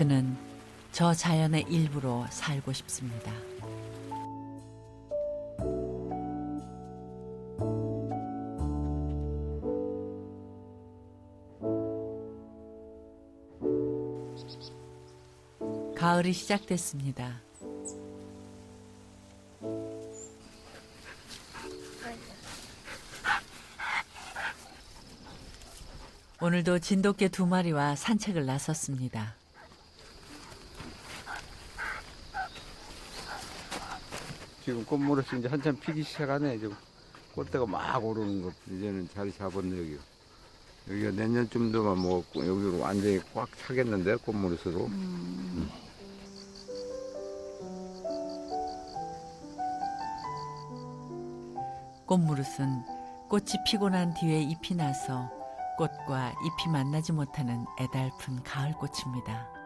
그는 저 자연의 일부로 살고 싶습니다. 가을이 시작됐습니다. 오늘도 진돗개 2마리와 산책을 나섰습니다. 지금 꽃무릇이 이제 한참 피기 시작하네. 지금 꽃대가 막 오르는 것. 이제는 자리 잡았네, 여기가. 여기가 내년쯤 되면 뭐, 여기가 완전히 꽉 차겠는데, 꽃무릇으로. 꽃무릇은 꽃이 피고 난 뒤에 잎이 나서 꽃과 잎이 만나지 못하는 애달픈 가을꽃입니다.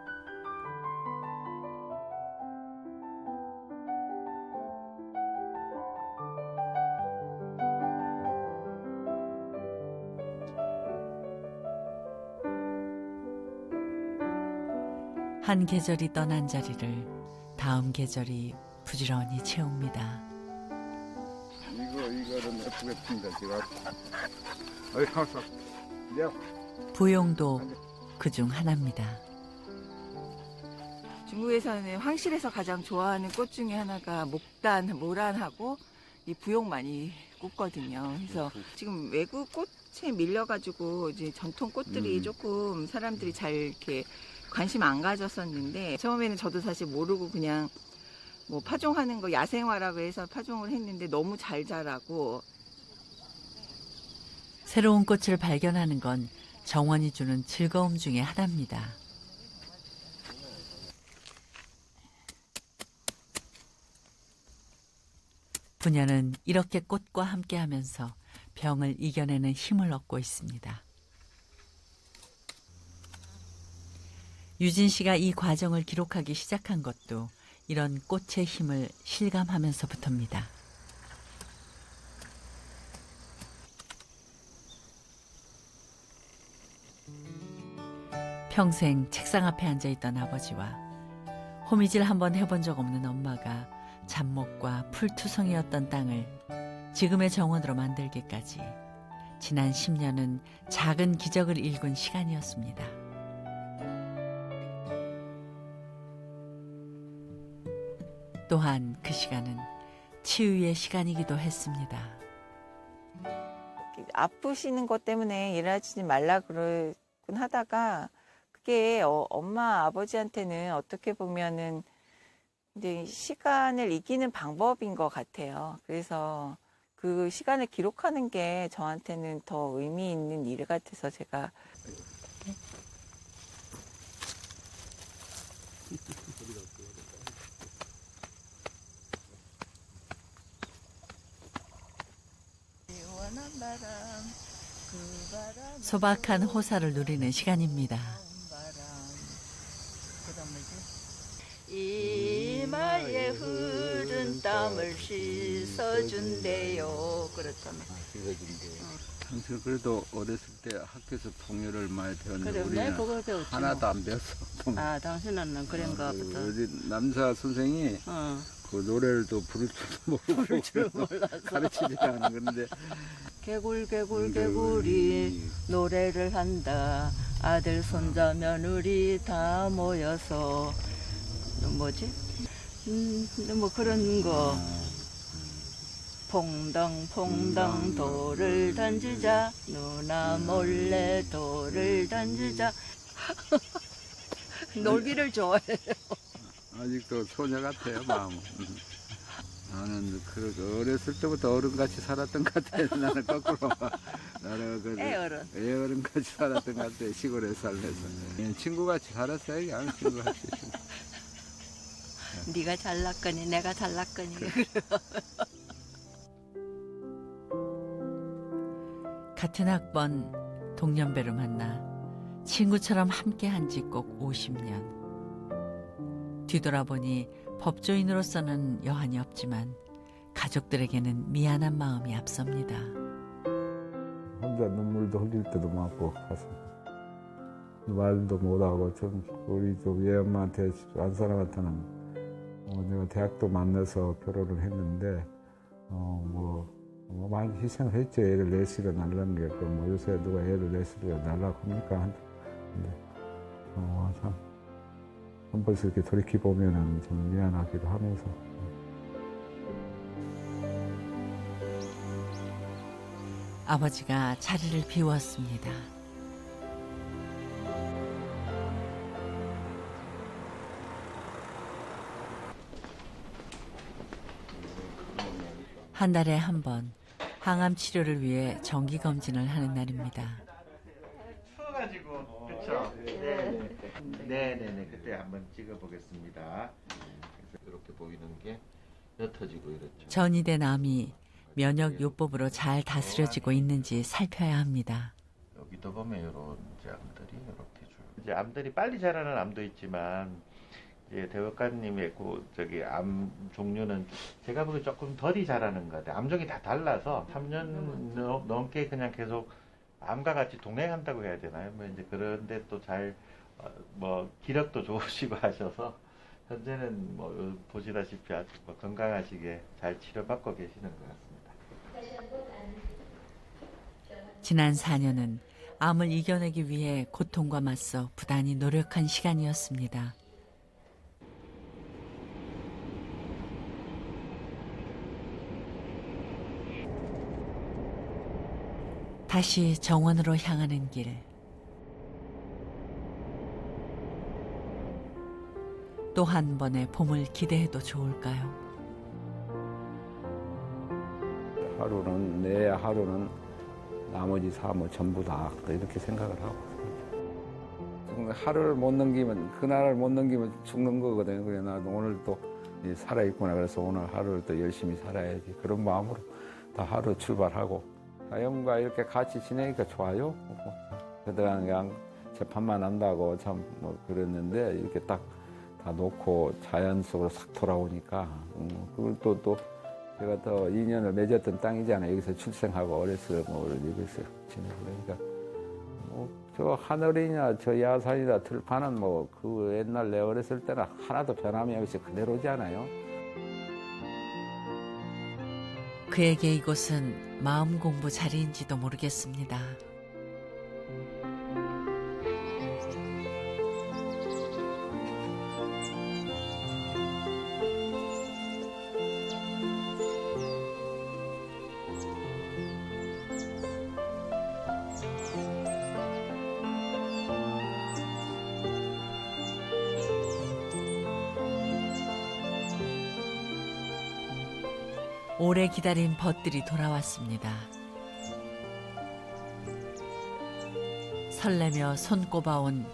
한 계절이 떠난 자리를 다음 계절이 부지런히 채웁니다. 이거는 예쁘게 핀다, 지금. 어이, 가서. 부용도 그중 하나입니다. 중국에서는 황실에서 가장 좋아하는 꽃 중에 하나가 목단, 모란하고 이 부용 많이 꽂거든요. 그래서 지금 외국 꽃에 밀려가지고 이제 전통 꽃들이 조금 사람들이 잘 이렇게 관심 안 가졌었는데 처음에는 저도 사실 모르고 그냥 뭐 파종하는 거 야생화라고 해서 파종을 했는데 너무 잘 자라고. 새로운 꽃을 발견하는 건 정원이 주는 즐거움 중에 하나입니다. 부녀는 이렇게 꽃과 함께하면서 병을 이겨내는 힘을 얻고 있습니다. 유진 씨가 이 과정을 기록하기 시작한 것도 이런 꽃의 힘을 실감하면서부터입니다. 평생 책상 앞에 앉아있던 아버지와 호미질 한번 해본 적 없는 엄마가 잡목과 풀투성이었던 땅을 지금의 정원으로 만들기까지 지난 10년은 작은 기적을 일군 시간이었습니다. 또한 그 시간은 치유의 시간이기도 했습니다. 아프시는 것 때문에 일하지 말라 그러곤 하다가 그게 엄마 아버지한테는 어떻게 보면은 이제 시간을 이기는 방법인 것 같아요. 그래서 그 시간을 기록하는 게 저한테는 더 의미 있는 일 같아서 제가 소박한 호사를 누리는 시간입니다. 이마에 흐른 땀을 씻어준대요. 그렇잖아. 당신 그래도 어렸을 때 학교에서 동요를 많이 배웠는데 그래, 우리는 내 그거 배웠지. 하나도 안 배웠어. 아, 당신은 그런가 보다. 우리 남사 선생이 어. 그 노래를 또 부를 줄도 모르고 가르치지 않은 건데 개굴이 노래를 한다. 아들, 손자, 며느리 다 모여서 뭐지? 뭐 그런 거. 퐁당 돌을 던지자. 누나 몰래 돌을 던지자. 놀기를 좋아해. 아직도 소녀 같아요, 마음은. 나는 그 어렸을 때부터 어른같이 살았던 것 같아. 나는 거꾸로. 나는 그 애어른. 애어른같이 살았던 것 같아. 시골에 살면서. 친구같이 살았어요, 그냥 친구같이. 네가 잘났거니 내가 잘났거니. 같은 학번 동년배로 만나 친구처럼 함께한 지 꼭 50년. 뒤돌아보니 법조인으로서는 여한이 없지만 가족들에게는 미안한 마음이 앞섭니다. 혼자 눈물도 흘릴 때도 많고 가서 말도 못하고 좀 우리 좀 얘엄마한테 안 사람한테는 내가 대학도 만나서 결혼을 했는데 뭐 많이 희생을 했죠. 애를 내시려 날라는 게. 뭐 요새 누가 애를 내시려 날라고 합니까? 근데 참 한 번씩 이렇게 돌이켜 보면은 좀 미안하기도 하면서. 아버지가 자리를 비웠습니다. 한 달에 한 번 항암 치료를 위해 정기 검진을 하는 날입니다. 추워가지고 그렇죠. 네네네 그때 한번 찍어보겠습니다. 그래서 이렇게 보이는 게 옅어지고 이렇죠. 전이된 암이 면역 요법으로 잘 다스려지고 있는지 살펴야 합니다. 여기도 보면 이런 이제 암들이 이렇게 줄. 이제 암들이 빨리 자라는 암도 있지만 이제 대법관님의 저기 암 종류는 제가 보기엔 조금 덜이 자라는 것 같아요. 암종이 다 달라서 3년 넘게 그냥 계속 암과 같이 동행한다고 해야 되나요? 뭐 이제 그런데 또 잘 뭐 기력도 좋으시고 하셔서 현재는 뭐 보시다시피 아주 뭐 건강하시게 잘 치료받고 계시는 것 같습니다. 지난 4년은 암을 이겨내기 위해 고통과 맞서 부단히 노력한 시간이었습니다. 다시 정원으로 향하는 길. 또 한 번의 봄을 기대해도 좋을까요? 하루는 내 하루는 나머지 삶은 전부 다 이렇게 생각을 하고 하루를 못 넘기면 그날을 못 넘기면 죽는 거거든요. 그래 나 오늘 또 살아 있구나. 그래서 오늘 하루를 또 열심히 살아야지. 그런 마음으로 다 하루 출발하고 자연과 이렇게 같이 지내니까 좋아요. 그동안 그냥 재판만 한다고 참 뭐 그랬는데 이렇게 딱 다 놓고 자연 속으로 싹 돌아오니까 그걸 또 제가 더 인연을 맺었던 땅이잖아요. 여기서 출생하고 어려서 뭐 여기서 지내고 그러니까 저 하늘이냐 저 야산이나 들판은 뭐 그 옛날 내 어렸을 때는 하나도 변함이 없이 그대로잖아요. 그에게 이곳은 마음 공부 자리인지도 모르겠습니다. 오래 기다린 벗들이 돌아왔습니다. 설레며 손꼽아온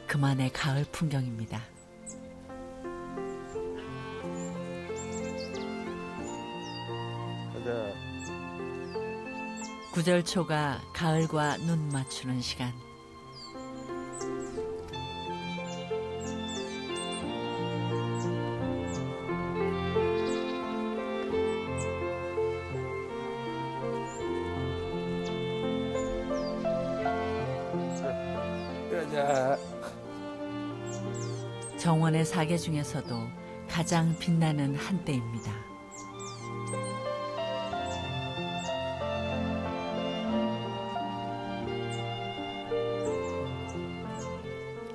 그만의 가을 풍경입니다. 가자. 구절초가 가을과 눈 맞추는 시간. 가자. 정원의 사계 중에서도 가장 빛나는 한때입니다.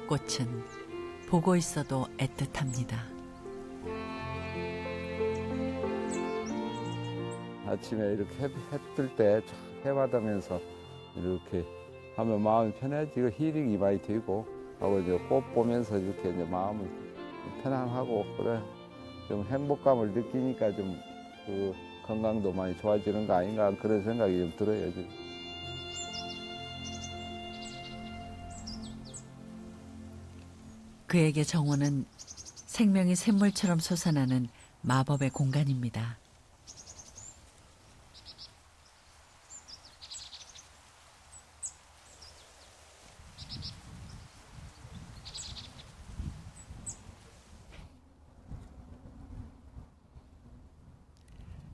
꽃은 보고 있어도 애틋합니다. 아침에 이렇게 해 뜰 때 해 받으면서 이렇게 하면 마음이 편해지고 힐링이 많이 되고 하고 이제 꽃 보면서 이렇게 이제 마음을 편안하고 그래 좀 행복감을 느끼니까 좀 그 건강도 많이 좋아지는 거 아닌가 그런 생각이 좀 들어요 지금. 그에게 정원은 생명이 샘물처럼 솟아나는 마법의 공간입니다.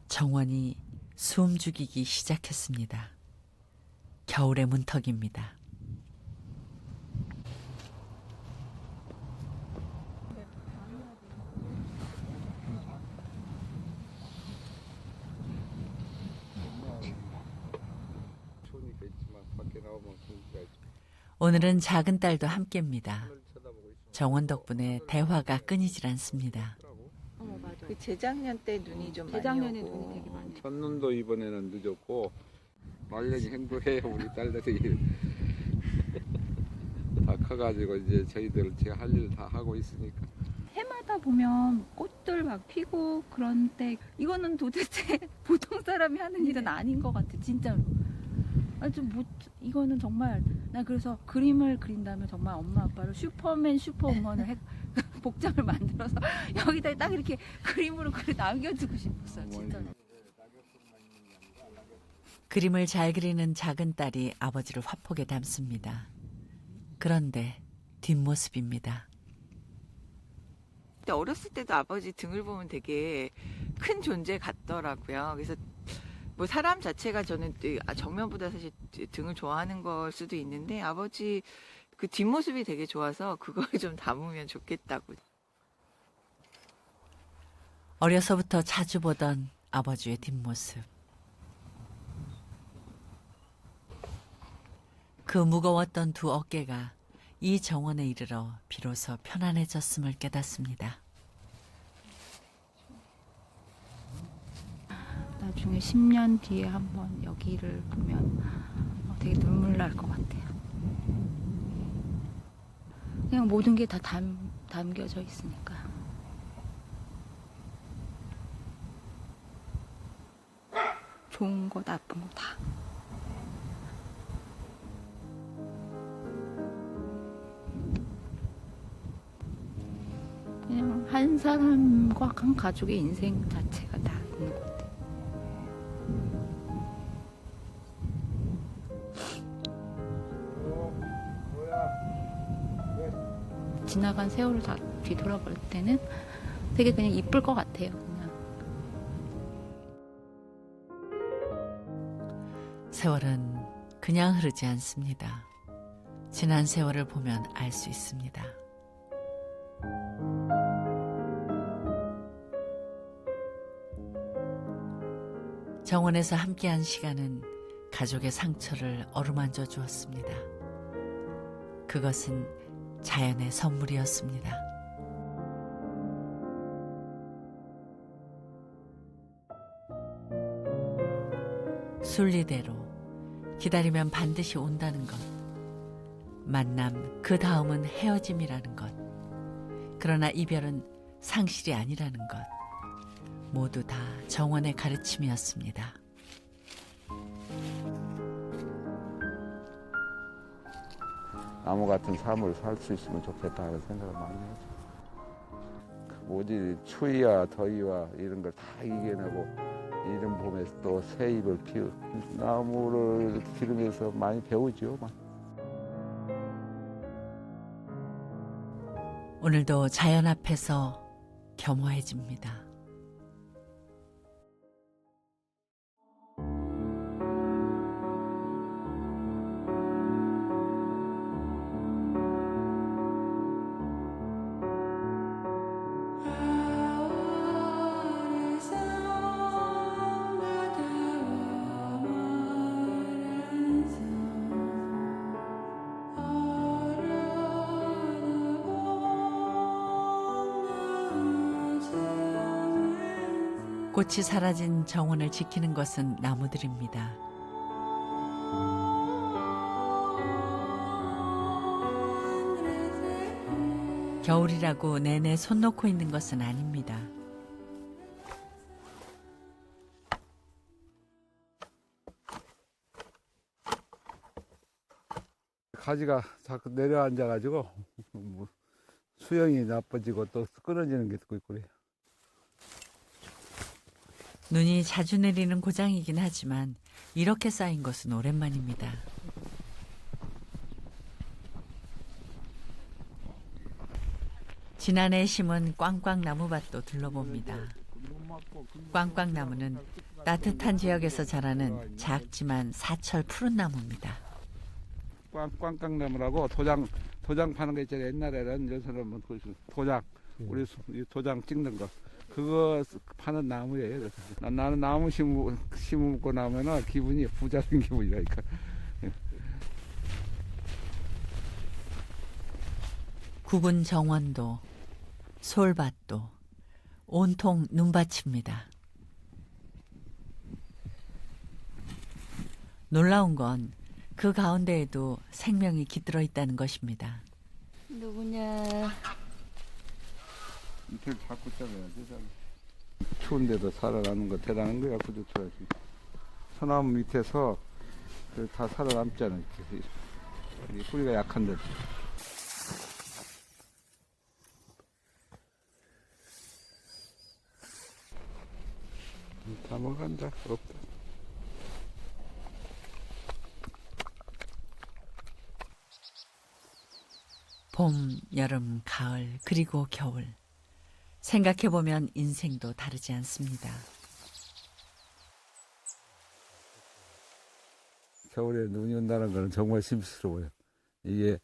정원이 숨 죽이기 시작했습니다. 겨울의 문턱입니다. 오늘은 작은 딸도 함께입니다. 정원 덕분에 대화가 끊이질 않습니다. 맞아. 그 재작년 때 눈이 좀 재작년에 많이 오고. 눈이 되게 많네. 첫눈도 이번에는 늦었고 말년이 행복해요 우리 딸들이. 다 커가지고 이제 저희들 제가 할 일 다 하고 있으니까. 해마다 보면 꽃들 막 피고 그런 때 이거는 도대체 보통 사람이 하는 일은 아닌 것 같아 진짜로. 이거는 정말 나 그래서 그림을 그린다면 정말 엄마 아빠를 슈퍼맨 슈퍼우먼을 복장을 만들어서 여기다 딱 이렇게 그림으로 그려 남겨두고 싶었어요 진짜. 그림을 잘 그리는 작은 딸이 아버지를 화폭에 담습니다. 그런데 뒷모습입니다. 근데 어렸을 때도 아버지 등을 보면 되게 큰 존재 같더라고요. 그래서 뭐 사람 자체가 저는 정면보다 사실 등을 좋아하는 걸 수도 있는데 아버지 그 뒷모습이 되게 좋아서 그걸 좀 담으면 좋겠다고. 어려서부터 자주 보던 아버지의 뒷모습. 그 무거웠던 두 어깨가 이 정원에 이르러 비로소 편안해졌음을 깨닫습니다. 나중에 10년 뒤에 한번 여기를 보면 되게 눈물 날 것 같아요. 그냥 모든 게 다 담겨져 있으니까. 좋은 거 나쁜 거 다. 그냥 한 사람과 한 가족의 인생 자체가 다 있는 것 같아요. 지나간 세월을 다 뒤돌아볼 때는 되게 그냥 이쁠 것 같아요. 그냥. 세월은 그냥 흐르지 않습니다. 지난 세월을 보면 알 수 있습니다. 정원에서 함께한 시간은 가족의 상처를 어루만져 주었습니다. 그것은 자연의 선물이었습니다. 순리대로 기다리면 반드시 온다는 것. 만남 그 다음은 헤어짐이라는 것. 그러나 이별은 상실이 아니라는 것. 모두 다 정원의 가르침이었습니다. 나무 같은 삶을 살 수 있으면 좋겠다는 생각을 많이 하죠. 그 뭐지 추위와 더위와 이런 걸 다 이겨내고 이른 봄에 또 새 잎을 피우 나무를 기르면서 많이 배우죠. 오늘도 자연 앞에서 겸허해집니다. 꽃이 사라진 정원을 지키는 것은 나무들입니다. 겨울이라고 내내 손 놓고 있는 것은 아닙니다. 가지가 자꾸 내려앉아가지고 수영이 나빠지고 또 끊어지는 게 있고 그래요. 눈이 자주 내리는 고장이긴 하지만 이렇게 쌓인 것은 오랜만입니다. 지난해 심은 꽝꽝나무밭도 둘러봅니다. 꽝꽝나무는 따뜻한 지역에서 자라는 작지만 사철 푸른 나무입니다. 꽝꽝나무라고 도장 파는 거 있잖아요. 옛날에는 요새는 도장 우리 도장 찍는 거 그거 파는 나무예요. 그래서 나는 나무 심고 나면은 기분이 부자 된 기분이라니까. 국은 정원도 솔밭도 온통 눈밭입니다. 놀라운 건 그 가운데에도 생명이 깃들어 있다는 것입니다. 누구냐? 이틀 자꾸 잘라야지. 추운데도 살아나는 거 대단한 거야. 구두처럼. 소나무 밑에서 다 살아남잖아. 이렇게. 뿌리가 약한데. 다 먹어간다. 없다. 봄, 여름, 가을, 그리고 겨울. 생각해보면 인생도 다르지 않습니다. 겨울에 눈이 온다는 거는 정말 심스러워요. 이게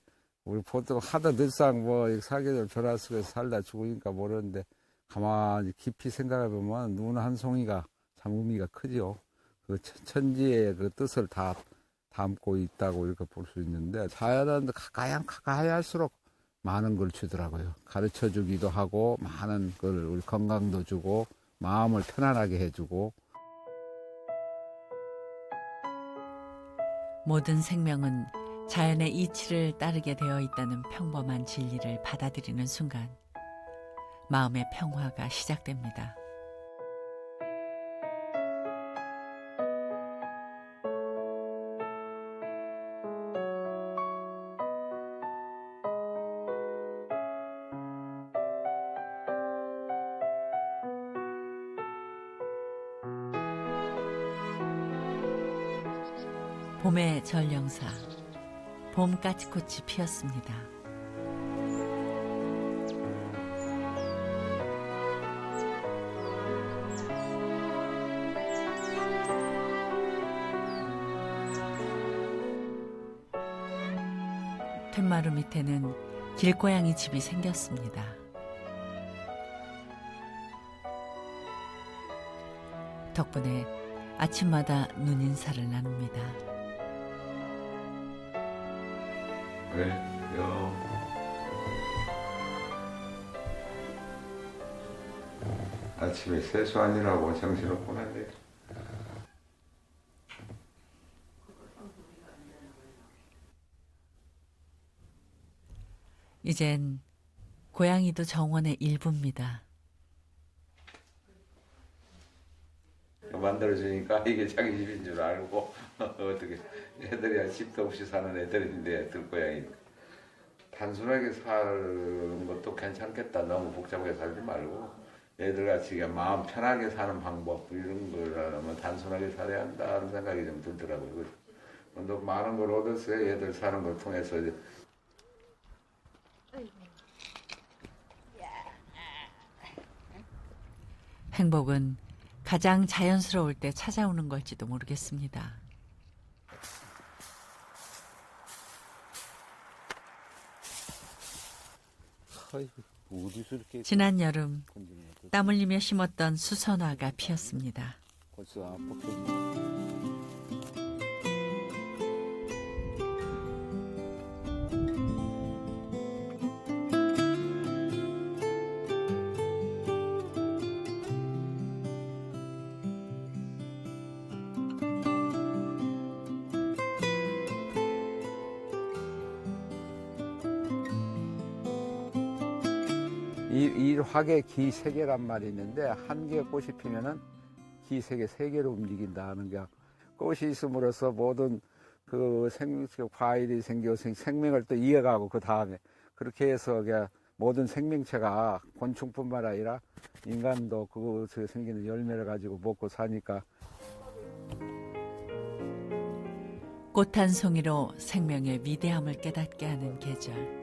우리 보통 하다 늘상 뭐 사계절 변화 속에서 살다 죽으니까 모르는데 가만히 깊이 생각해 보면 눈 한 송이가 참 의미가 크죠. 그 천지의 그 뜻을 다 담고 있다고 이렇게 볼 수 있는데 자연은 가까이 할수록 많은 걸 주더라고요. 가르쳐 주기도 하고 많은 걸 우리 건강도 주고 마음을 편안하게 해주고. 모든 생명은 자연의 이치를 따르게 되어 있다는 평범한 진리를 받아들이는 순간 마음의 평화가 시작됩니다. 봄의 전령사, 봄 까치꽃이 피었습니다. 툇마루 밑에는 길고양이 집이 생겼습니다. 덕분에 아침마다 눈인사를 나눕니다. 왜요? 아침에 세수하느라고 정신없구나. 이젠 고양이도 정원의 일부입니다. 만들어주니까 이게 자기 집인 줄 알고 어떻게 애들이 집도 없이 사는 애들인데 들고양이 단순하게 사는 것도 괜찮겠다. 너무 복잡하게 살지 말고 애들같이 그냥 마음 편하게 사는 방법 이런 거라면 단순하게 살아야 한다는 생각이 좀 들더라고요. 또 많은 걸 얻었어요. 애들 사는 걸 통해서. 행복은 가장 자연스러울 때 찾아오는 걸지도 모르겠습니다. 지난 여름 땀 흘리며 심었던 수선화가 피었습니다. 이 화계 기 3개란 말이 있는데 한 개의 꽃이 피면은 기 3개, 3개로 움직인다 하는 게 꽃이 있음으로써 모든 그 과일이 생겨 생명을 또 이어가고 그 다음에 그렇게 해서 모든 생명체가 곤충뿐만 아니라 인간도 그것에 생기는 열매를 가지고 먹고 사니까 꽃 한 송이로 생명의 위대함을 깨닫게 하는 계절.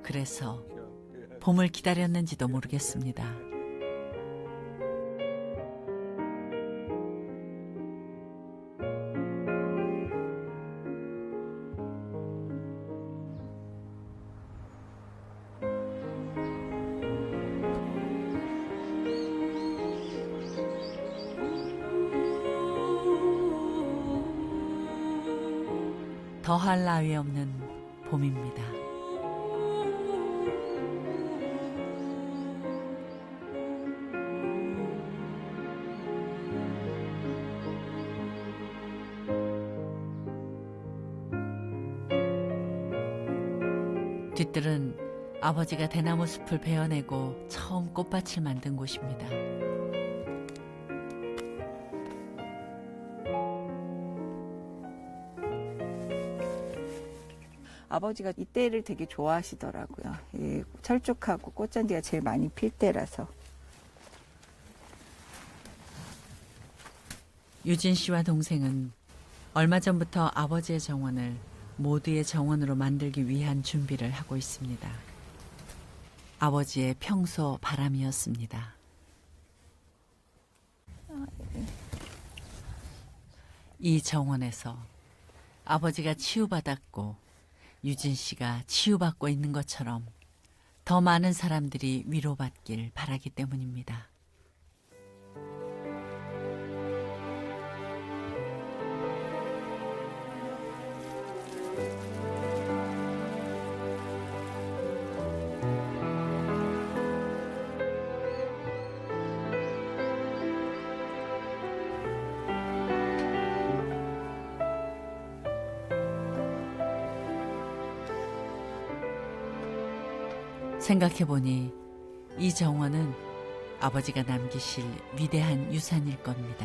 그래서 봄을 기다렸는지도 모르겠습니다. 더할 나위 없는 봄입니다. 뒤뜰은 아버지가 대나무 숲을 베어내고 처음 꽃밭을 만든 곳입니다. 아버지가 이때를 되게 좋아하시더라고요. 이 철쭉하고 꽃잔디가 제일 많이 필 때라서. 유진 씨와 동생은 얼마 전부터 아버지의 정원을 모두의 정원으로 만들기 위한 준비를 하고 있습니다. 아버지의 평소 바람이었습니다. 이 정원에서 아버지가 치유받았고 유진 씨가 치유받고 있는 것처럼 더 많은 사람들이 위로받길 바라기 때문입니다. 생각해보니 이 정원은 아버지가 남기실 위대한 유산일 겁니다.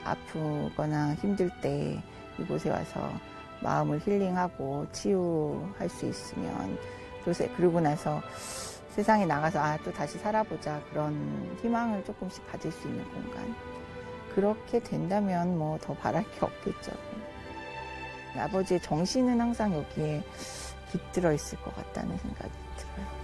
아프거나 힘들 때 이곳에 와서 마음을 힐링하고 치유할 수 있으면 그러고 나서 세상에 나가서 또 다시 살아보자 그런 희망을 조금씩 가질 수 있는 공간. 그렇게 된다면 뭐 더 바랄 게 없겠죠. 아버지의 정신은 항상 여기에 깃들어 있을 것 같다는 생각이 들어요.